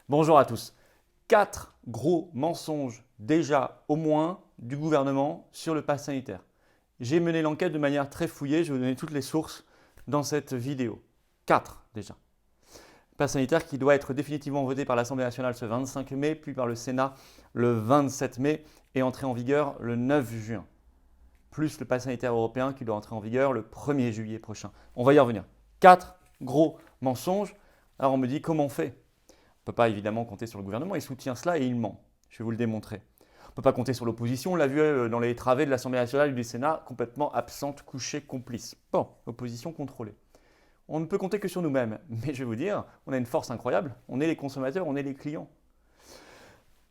Bonjour à tous. 4 gros mensonges déjà au moins du gouvernement sur le pass sanitaire. J'ai mené l'enquête de manière très fouillée, je vais vous donner toutes les sources dans cette vidéo. 4 déjà. Pass sanitaire qui doit être définitivement voté par l'Assemblée nationale ce 25 mai, puis par le Sénat le 27 mai et entrer en vigueur le 9 juin. Plus le pass sanitaire européen qui doit entrer en vigueur le 1er juillet prochain. On va y revenir. 4 gros mensonges. Alors on me dit comment on fait ? On ne peut pas évidemment compter sur le gouvernement, il soutient cela et il ment. Je vais vous le démontrer. On ne peut pas compter sur l'opposition, on l'a vu dans les travées de l'Assemblée nationale et du Sénat, complètement absente, couchée, complice. Bon, opposition contrôlée. On ne peut compter que sur nous-mêmes, mais je vais vous dire, on a une force incroyable, on est les consommateurs, on est les clients.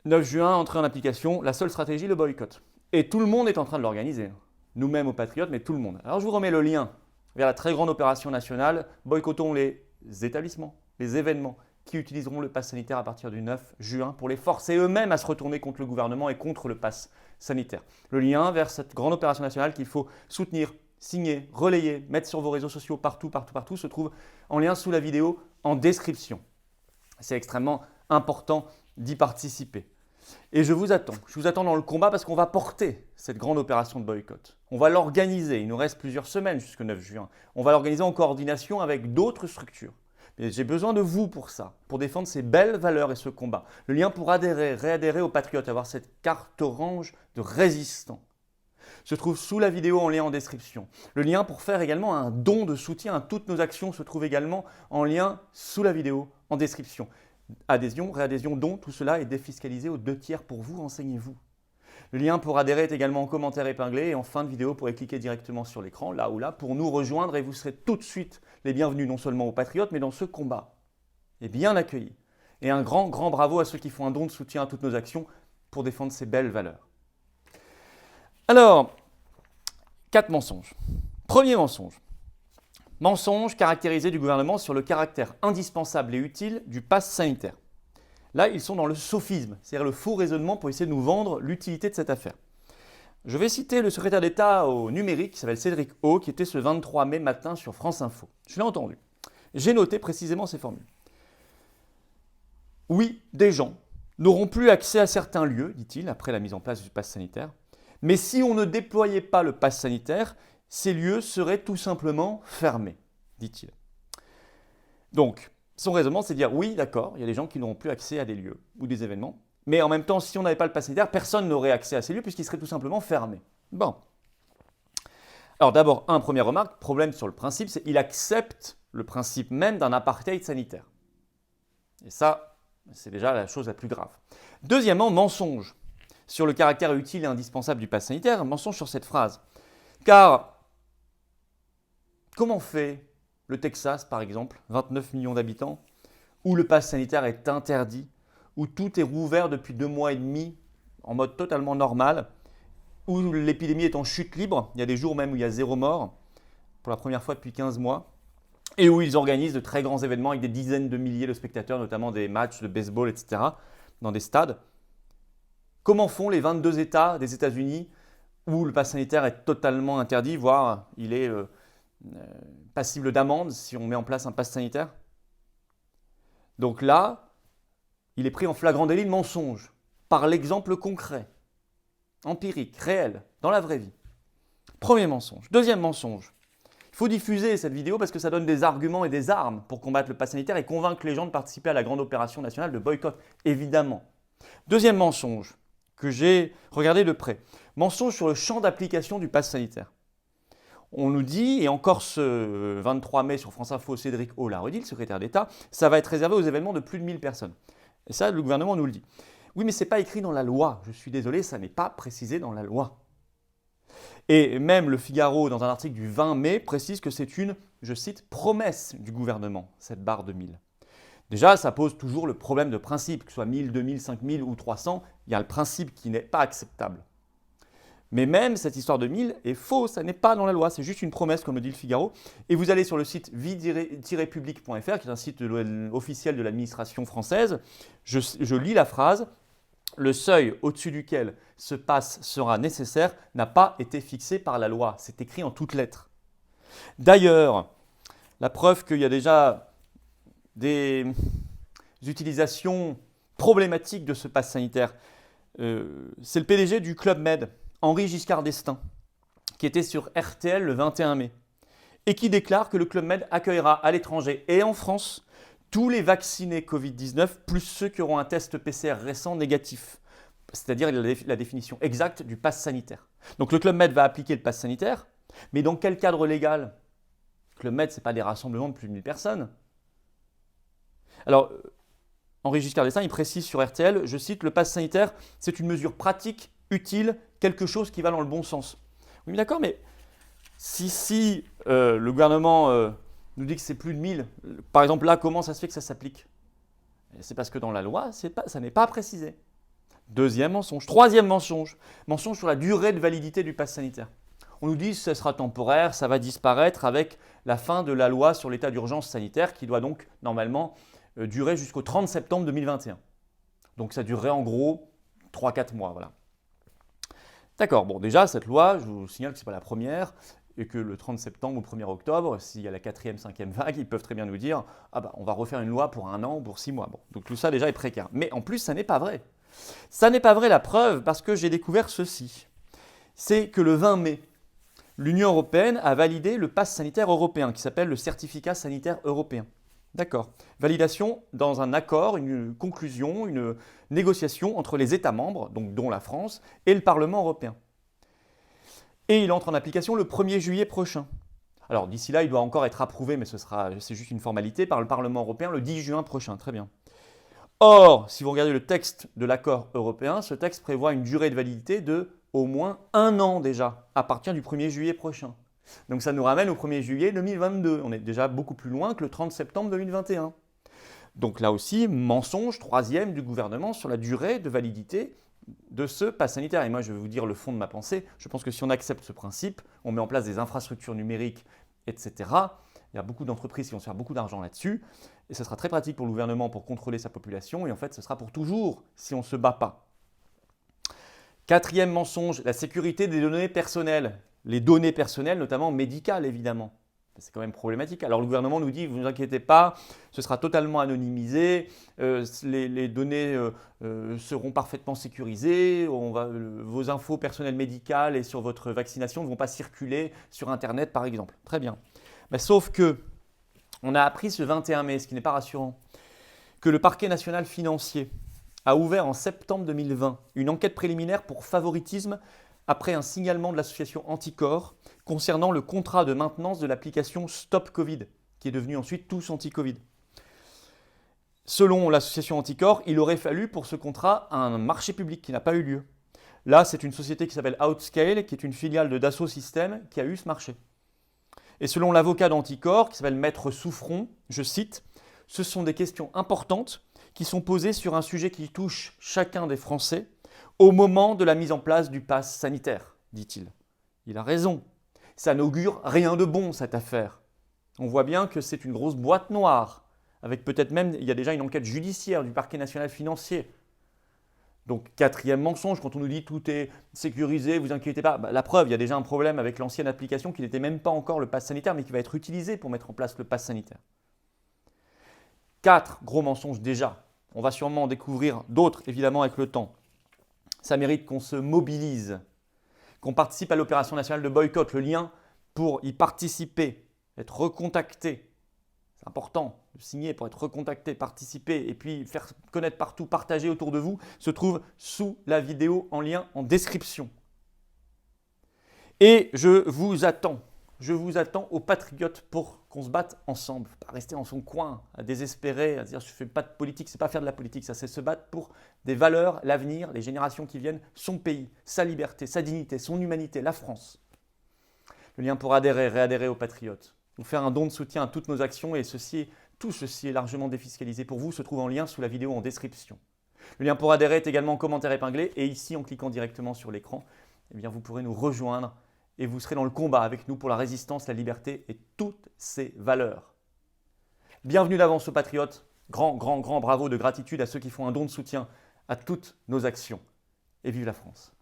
9 juin, entrée en application, la seule stratégie, le boycott. Et tout le monde est en train de l'organiser. Nous-mêmes aux patriotes, mais tout le monde. Alors je vous remets le lien vers la très grande opération nationale, boycottons les établissements, les événements, qui utiliseront le pass sanitaire à partir du 9 juin pour les forcer eux-mêmes à se retourner contre le gouvernement et contre le pass sanitaire. Le lien vers cette grande opération nationale qu'il faut soutenir, signer, relayer, mettre sur vos réseaux sociaux partout se trouve en lien sous la vidéo en description. C'est extrêmement important d'y participer. Et je vous attends dans le combat parce qu'on va porter cette grande opération de boycott. On va l'organiser, il nous reste plusieurs semaines jusqu'au 9 juin. On va l'organiser en coordination avec d'autres structures. Et j'ai besoin de vous pour ça, pour défendre ces belles valeurs et ce combat. Le lien pour adhérer, réadhérer aux patriotes, avoir cette carte orange de résistant se trouve sous la vidéo en lien en description. Le lien pour faire également un don de soutien à toutes nos actions se trouve également en lien sous la vidéo en description. Adhésion, réadhésion, don, tout cela est défiscalisé aux 2/3 pour vous, renseignez-vous. Le lien pour adhérer est également en commentaire épinglé et en fin de vidéo, vous pourrez cliquer directement sur l'écran, là ou là, pour nous rejoindre et vous serez tout de suite les bienvenus non seulement aux patriotes, mais dans ce combat. Et bien accueillis. Et un grand bravo à ceux qui font un don de soutien à toutes nos actions pour défendre ces belles valeurs. Alors, 4 mensonges. Premier mensonge. Mensonge caractérisé du gouvernement sur le caractère indispensable et utile du pass sanitaire. Là, ils sont dans le sophisme, c'est-à-dire le faux raisonnement pour essayer de nous vendre l'utilité de cette affaire. Je vais citer le secrétaire d'État au numérique qui s'appelle Cédric O, qui était ce 23 mai matin sur France Info. Je l'ai entendu. J'ai noté précisément ces formules. Oui, des gens n'auront plus accès à certains lieux, dit-il, après la mise en place du pass sanitaire. Mais si on ne déployait pas le pass sanitaire, ces lieux seraient tout simplement fermés, dit-il. Donc, son raisonnement, c'est de dire oui, d'accord, il y a des gens qui n'auront plus accès à des lieux ou des événements. Mais en même temps, si on n'avait pas le pass sanitaire, personne n'aurait accès à ces lieux puisqu'ils seraient tout simplement fermés. Bon. Alors d'abord, première remarque, problème sur le principe, c'est qu'il accepte le principe même d'un apartheid sanitaire. Et ça, c'est déjà la chose la plus grave. Deuxièmement, mensonge sur le caractère utile et indispensable du pass sanitaire, mensonge sur cette phrase. Car, comment fait le Texas, par exemple, 29 millions d'habitants, où le pass sanitaire est interdit, où tout est rouvert depuis 2 mois et demi en mode totalement normal, où l'épidémie est en chute libre, il y a des jours même où il y a 0 mort, pour la première fois depuis 15 mois, et où ils organisent de très grands événements avec des dizaines de milliers de spectateurs, notamment des matchs de baseball, etc., dans des stades. Comment font les 22 États des États-Unis où le pass sanitaire est totalement interdit, voire il est passible d'amende si on met en place un pass sanitaire? Donc là, il est pris en flagrant délit de mensonge, par l'exemple concret, empirique, réel, dans la vraie vie. Premier mensonge. Deuxième mensonge. Il faut diffuser cette vidéo parce que ça donne des arguments et des armes pour combattre le pass sanitaire et convaincre les gens de participer à la grande opération nationale de boycott, évidemment. Deuxième mensonge que j'ai regardé de près. Mensonge sur le champ d'application du pass sanitaire. On nous dit, et encore ce 23 mai sur France Info, Cédric O l'a redit, le secrétaire d'État, ça va être réservé aux événements de plus de 1000 personnes. Et ça, le gouvernement nous le dit. Oui, mais ce n'est pas écrit dans la loi. Je suis désolé, ça n'est pas précisé dans la loi. Et même le Figaro, dans un article du 20 mai, précise que c'est une, je cite, promesse du gouvernement, cette barre de 1000. Déjà, ça pose toujours le problème de principe, que ce soit 1000, 2000, 5000 ou 300, il y a le principe qui n'est pas acceptable. Mais même cette histoire de 1000 est fausse, ça n'est pas dans la loi, c'est juste une promesse, comme le dit le Figaro. Et vous allez sur le site vie-public.fr, qui est un site officiel de l'administration française. Je lis la phrase. Le seuil au-dessus duquel ce pass sera nécessaire n'a pas été fixé par la loi. C'est écrit en toutes lettres. D'ailleurs, la preuve qu'il y a déjà des utilisations problématique de ce pass sanitaire. C'est le PDG du Club Med, Henri Giscard d'Estaing, qui était sur RTL le 21 mai et qui déclare que le Club Med accueillera à l'étranger et en France tous les vaccinés Covid-19 plus ceux qui auront un test PCR récent négatif, c'est-à-dire la définition exacte du pass sanitaire. Donc le Club Med va appliquer le pass sanitaire, mais dans quel cadre légal? Le Club Med, ce n'est pas des rassemblements de plus de 1000 personnes. Alors, Henri Giscard d'Estaing, il précise sur RTL, je cite, « Le pass sanitaire, c'est une mesure pratique, utile, quelque chose qui va dans le bon sens. » Oui, mais d'accord, mais si le gouvernement nous dit que c'est plus de 1000, par exemple là, comment ça se fait que ça s'applique? C'est parce que dans la loi, ça n'est pas précisé. Deuxième mensonge. Troisième mensonge. Mensonge sur la durée de validité du pass sanitaire. On nous dit que ce sera temporaire, ça va disparaître avec la fin de la loi sur l'état d'urgence sanitaire qui doit donc normalement durer jusqu'au 30 septembre 2021. Donc ça durerait en gros 3-4 mois. Voilà. D'accord, bon déjà cette loi, je vous signale que ce n'est pas la première et que le 30 septembre ou 1er octobre, s'il y a la 4e, 5e vague, ils peuvent très bien nous dire « Ah bah on va refaire une loi pour 1 an ou pour 6 mois. » Bon, donc tout ça déjà est précaire. Mais en plus, ça n'est pas vrai. Ça n'est pas vrai la preuve parce que j'ai découvert ceci. C'est que le 20 mai, l'Union européenne a validé le pass sanitaire européen qui s'appelle le certificat sanitaire européen. D'accord. Validation dans un accord, une conclusion, une négociation entre les États membres, donc dont la France, et le Parlement européen. Et il entre en application le 1er juillet prochain. Alors d'ici là, il doit encore être approuvé, mais c'est juste une formalité, par le Parlement européen le 10 juin prochain. Très bien. Or, si vous regardez le texte de l'accord européen, ce texte prévoit une durée de validité de au moins 1 an déjà, à partir du 1er juillet prochain. Donc ça nous ramène au 1er juillet 2022. On est déjà beaucoup plus loin que le 30 septembre 2021. Donc là aussi, mensonge troisième du gouvernement sur la durée de validité de ce pass sanitaire. Et moi, je vais vous dire le fond de ma pensée. Je pense que si on accepte ce principe, on met en place des infrastructures numériques, etc. Il y a beaucoup d'entreprises qui vont se faire beaucoup d'argent là-dessus. Et ce sera très pratique pour le gouvernement pour contrôler sa population. Et en fait, ce sera pour toujours si on ne se bat pas. Quatrième mensonge, la sécurité des données personnelles. Les données personnelles, notamment médicales, évidemment. C'est quand même problématique. Alors le gouvernement nous dit, vous ne vous inquiétez pas, ce sera totalement anonymisé, les données seront parfaitement sécurisées, vos infos personnelles médicales et sur votre vaccination ne vont pas circuler sur Internet, par exemple. Très bien. Mais sauf que, on a appris ce 21 mai, ce qui n'est pas rassurant, que le parquet national financier a ouvert en septembre 2020 une enquête préliminaire pour favoritisme après un signalement de l'association Anticorps concernant le contrat de maintenance de l'application Stop Covid, qui est devenue ensuite Tous Anti-Covid. Selon l'association Anticorps, il aurait fallu pour ce contrat un marché public qui n'a pas eu lieu. Là, c'est une société qui s'appelle Outscale, qui est une filiale de Dassault Systèmes, qui a eu ce marché. Et selon l'avocat d'Anticorps, qui s'appelle Maître Souffron, je cite, « Ce sont des questions importantes qui sont posées sur un sujet qui touche chacun des Français au moment de la mise en place du pass sanitaire, dit-il. » Il a raison. Ça n'augure rien de bon, cette affaire. On voit bien que c'est une grosse boîte noire, avec peut-être même, il y a déjà une enquête judiciaire du parquet national financier. Donc, quatrième mensonge, quand on nous dit tout est sécurisé, vous inquiétez pas. La preuve, il y a déjà un problème avec l'ancienne application qui n'était même pas encore le pass sanitaire, mais qui va être utilisé pour mettre en place le pass sanitaire. 4 gros mensonges déjà. On va sûrement en découvrir d'autres, évidemment, avec le temps. Ça mérite qu'on se mobilise, qu'on participe à l'opération nationale de boycott. Le lien pour y participer, être recontacté, c'est important de signer pour être recontacté, participer et puis faire connaître partout, partager autour de vous, se trouve sous la vidéo en lien en description. Et je vous attends aux patriotes pour qu'on se batte ensemble, pas rester en son coin, à désespérer, à dire je ne fais pas de politique, c'est pas faire de la politique, ça c'est se battre pour des valeurs, l'avenir, les générations qui viennent, son pays, sa liberté, sa dignité, son humanité, la France. Le lien pour adhérer, réadhérer aux patriotes, ou faire un don de soutien à toutes nos actions et tout ceci est largement défiscalisé pour vous, se trouve en lien sous la vidéo en description. Le lien pour adhérer est également en commentaire épinglé et ici en cliquant directement sur l'écran, eh bien, vous pourrez nous rejoindre et vous serez dans le combat avec nous pour la résistance, la liberté et toutes ces valeurs. Bienvenue d'avance aux patriotes, grand bravo de gratitude à ceux qui font un don de soutien à toutes nos actions. Et vive la France!